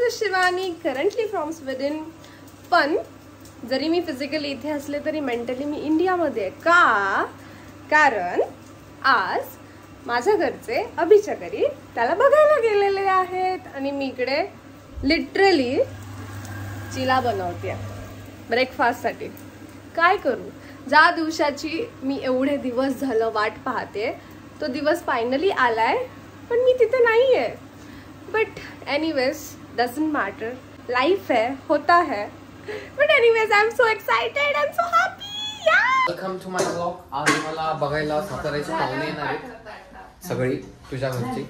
Is Shivani, currently from Sweden. पण जरी मी physically इथे असले तरी मेंटली मी इंडियामध्ये आहे. का? कारण आज माझ्या घरचे अभिच्या घरी त्याला बघायला गेलेले आहेत आणि मी इकडे लिटरली चिला बनवते ब्रेकफास्टसाठी. काय करू, ज्या दिवसाची मी एवढे दिवस झालं वाट पाहते तो दिवस फायनली आलाय, पण मी तिथे नाही आहे. But anyways doesn't matter, life है, होता है. But anyways I am so excited, I am so happy. Welcome to my blog. आज मला बघायला साताऱ्याचे पाहुणे येणार आहेत सगळी. तुझ्या घरची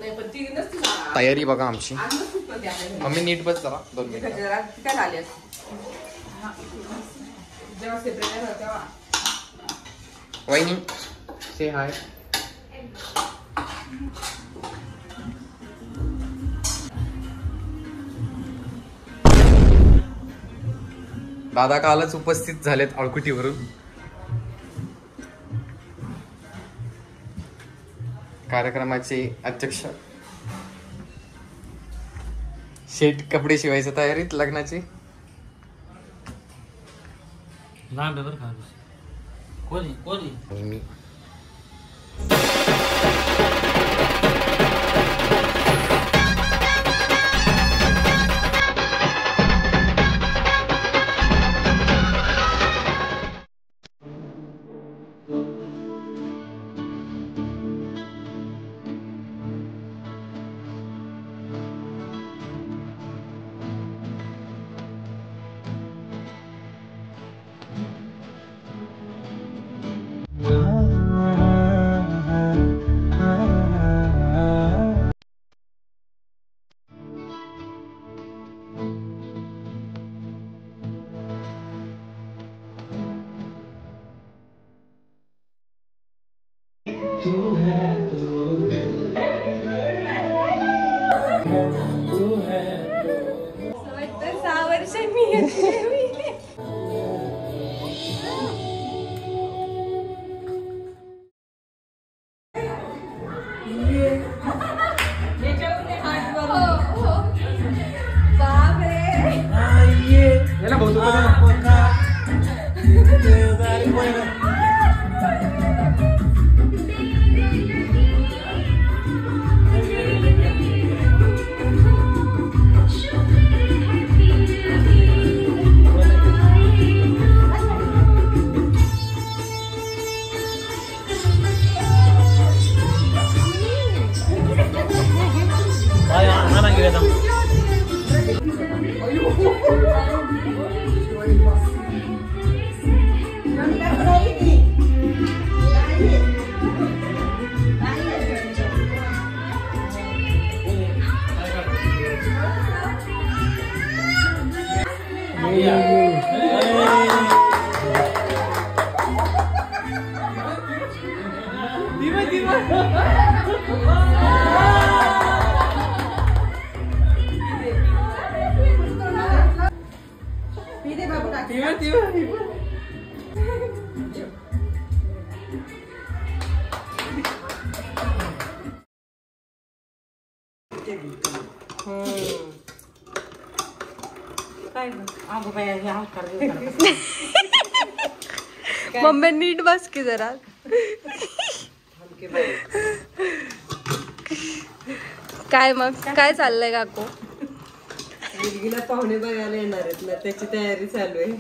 तयारी बघा आमची. मम्मी नीट बस जरा 2 मिनिट. वहिनी से हाय. दादा कालच उपस्थित झालेत अळकुटीवरून. कार्यक्रमाचे अध्यक्ष. शेट कपडे शिवायच्या तयारीत लग्नाची. मी मम्मी नीट बस की जरा. काय मग काय चाललंय काकू? मुलगीला पाहुणे बघायला येणार आहेत ना, त्याची तयारी चालू आहे.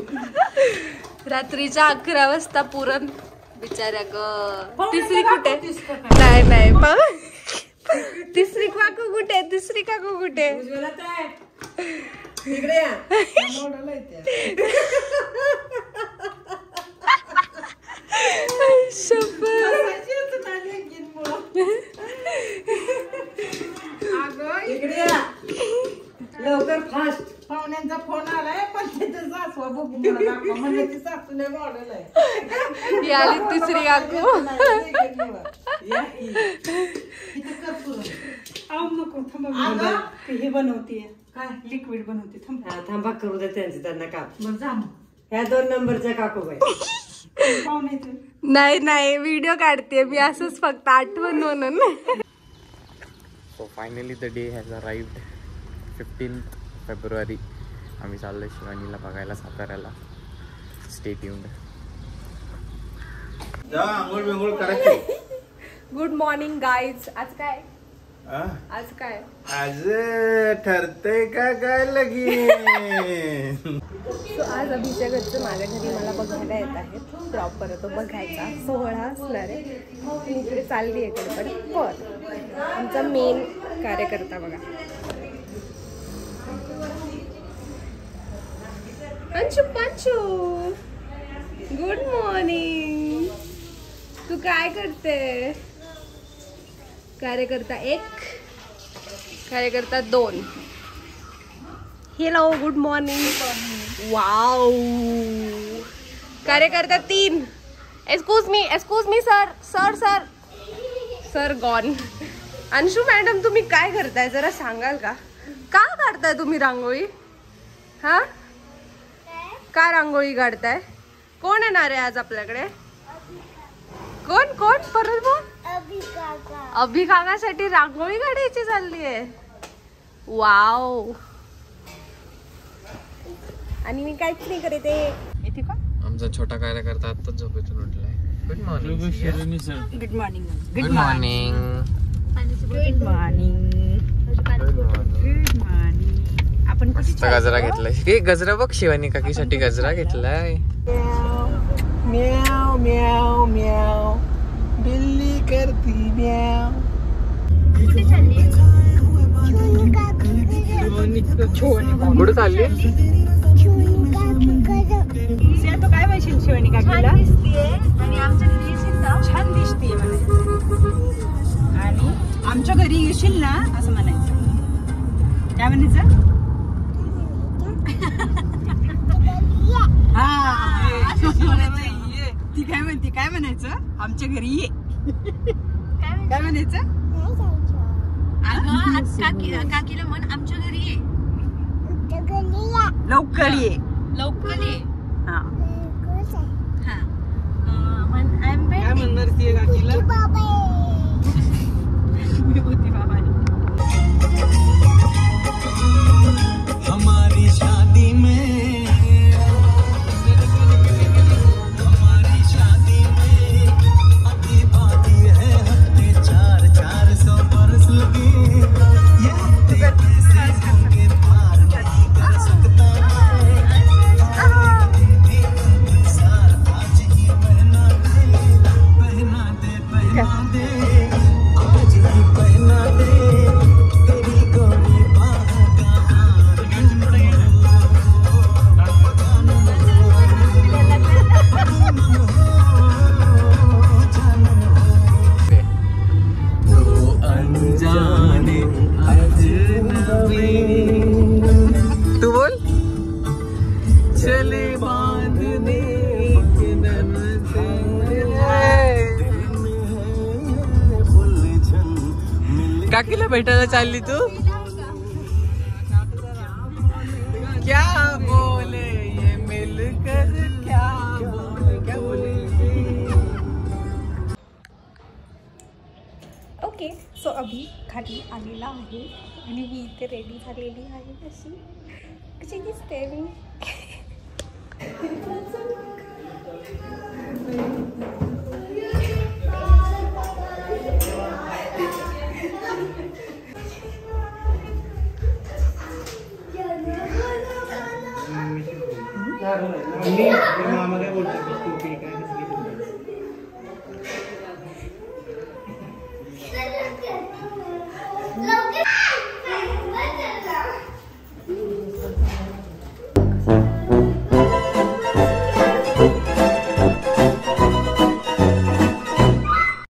रात्रीच्या 11 वाजता पुरण बिचाऱ्या ग. तिसरी कुठे? नाही नाही तिसरी काकू कुठे? तिसरी काकू कुठे? इकडे या. इकडे या लवकर फास्ट. पाहुण्यांचा फोन आलाय पण त्याचं सासवा बघू मला दाखवा म्हणजे ती सासूने मॉडेल आहे. आली तिसरी काकू. नको थांबा, हे बनवतीये काय लिक्विड बनवते. थांबा करू दे त्यांचे त्यांना काम. जा ह्या 2 नंबरच्या काकू बाई. नाही नाही व्हिडिओ काढते मी असंच फक्त आठवण म्हणून. So finally the day has arrived. 15th February आम्ही चाललोय शिवानीला बघायला साताऱ्याला. Stay tuned. आंघोळ बिंघोळ करायची. Good morning guys. आज काय आज ठरतंय का काय लगीन. सो आज अभिच्या घरचं माझ्या घरी मला बघायला येत आहेत. प्रॉपर तो बघायचा सोहळा असणार आहे. मी इकडे चालली आहे इकडे. पण आमचा मेन कार्यकर्ता बघा, अंशू पंचू. Good morning. तू काय करते? कार्यकर्ता 1, कार्यकर्ता 2. Hello, good morning. वाव. कार्यकर्ता 3. Excuse me sir gone. Anshu madam, तुम्ही काय करताय जरा सांगाल का? का काढताय तुम्ही रांगोळी? हा, का रांगोळी काढताय? कोण येणार आहे आज आपल्याकडे? कोण परत बोल. अभि काकासाठी रांगोळी काढायची चालली आहे. वाव. आणि मी काहीच नाही करते. येते का? आमचा छोटा कार्यकर्ता आत्ताच झोपेतून उठलाय. Good morning. Good morning. Good morning. Good morning. Good morning. आपण मस्त गजरा घेतलाय. हे गजरा बघ, शिवानी काकीसाठी गजरा घेतलाय. म्याव म्याव म्याव बिल्ली करती म्याव. कुठे चालली? तो काय म्हणशील शिवानी काकीला? आणि आमच्या घरी येशील ना? छान दिसते म्हणे. आणि आमच्या घरी येशील ना असं म्हणायचं. काय म्हणायचं? ती काय म्हणते? काय म्हणायचं? आमच्या घरी ये. काय म्हणायचं? काकीला म्हण आमच्या घरी ये. लवकर ये. लवकर ये. हा. काय म्हणणार ती काकीला? हमारी शादी में तू बोल. चले बांधने काकीला भेटायला चालली तू? क्या बोले ये मिलकर, क्या बोले. ओके. सो अभि खाली आलेला आहे आणि मी इथे रेडी झालेली आहे. कशी दिसते मी? मामा काय बोलतो?